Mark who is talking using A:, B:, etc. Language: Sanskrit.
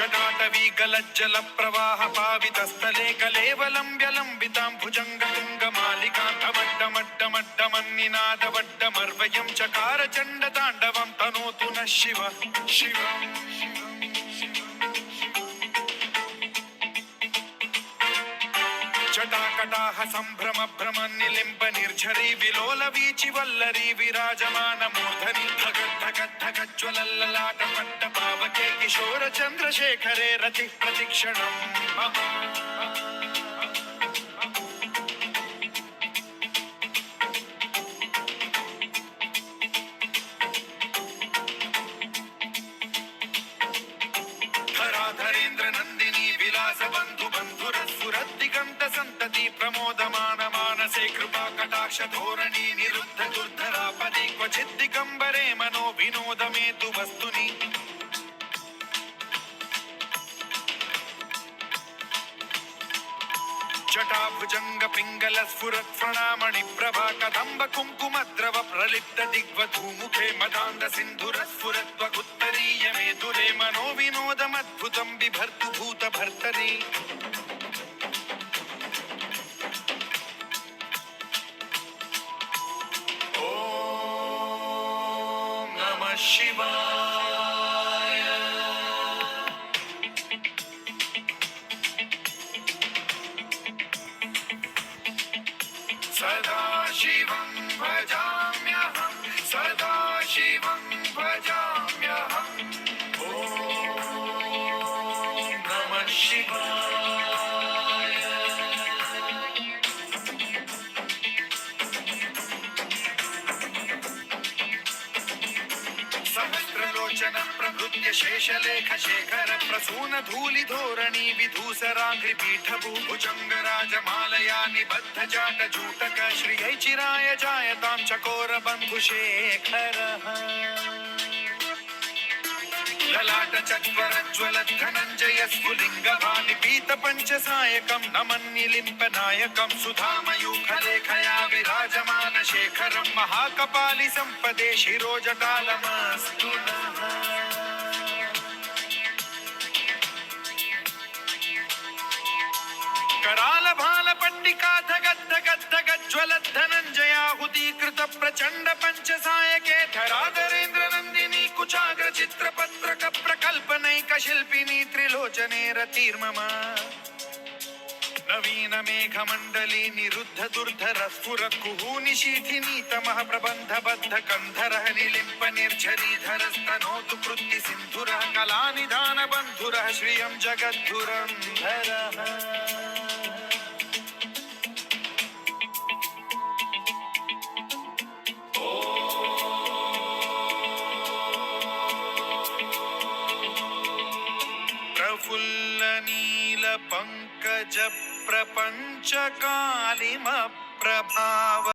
A: जटाटवीकलज्जल प्रवाह पावितस्थले कलेवलम्ब्यलम्बितां भुजङ्गतुङ्गमालिकान्तवड्डमड्डमड्डमन्निनादवड्डमर्वयं चकार चण्डताण्डवं तनोतु नः शिव शिव जटाकटाह सम्भ्रम भ्रमन्निलिम्ब निर्झरी विलोल वीचि वल्लरी विराजमान मूर्धनि धगद्धगद्धगज्ज्वलल्ललाट पट्ट पावके किशोर चन्द्रशेखरे रति प्रतिक्षणम् धराधरेन्द्र नन्दिनी विलास बन्धु बन्धुरस्फुरद्दिगन्त सन्तति प्रमोदमान मानसे कृपा कटाक्ष धोरणी निरुद्ध दुर्धरापदि क्वचिद्दिगम्बरे मनो विनोदमेतु वस्तुनि जटाभुजंग पिंगल स्फुरत् प्रणामणि प्रभा कदम्ब कुङ्कुमद्रव प्रलिप्त दिग्वधूमुखे मदान्ध सिन्धुर स्फुरत्वगुत्तरीय मेधुरे मनो विनोदमद्भुतं बिभर्तु भूत भर्तरि ॐ नमः शिवाय सदा शिवं भजाम्यहं सदा शिवं भजाम्यहम् ॐ नमः शिवाय सहस्रलोचन प्रभृत्य शेषलेख शेखर प्रसून धूलि धोरणी विधूसराघ्रि पीठभू भुजंग राजमालया निबद्ध जाट जूटक श्रियै चिराय जायतां चकोर बन्धु शेखरः ललाट चत्वरज्ज्वल धनञ्जय स्फुलिङ्ग भानिपीत पञ्चसायकं नमन्निलिम्प नायकं सुधामयूखलेखया विराजमान शेखरं महाकपालि सम्पदे शिरोजटालमस्तु नः कराल भाल पट्टिका धगद्धगद्धगज्ज्वल धनञ्जयाहुतीकृत प्रचण्ड पञ्चसायके धराधरेन्द्र नन्दिनी कुचाग्र चित्रपत्रक प्रकल्पनैक शिल्पिनी त्रिलोचने रतिर्मम नवीन मेघमण्डली निरुद्ध दुर्धर स्फुर कुहूनिशीथिनी तमः प्रबन्ध बद्ध कन्धरः निलिम्प निर्झरीधर स्तनोतु कृत्ति सिन्धुरः कलानिधान बन्धुरः श्रियं जगद्धुरन्धरः प्रफुल्ल नील पंकज प्रपंच कालिम प्रभाव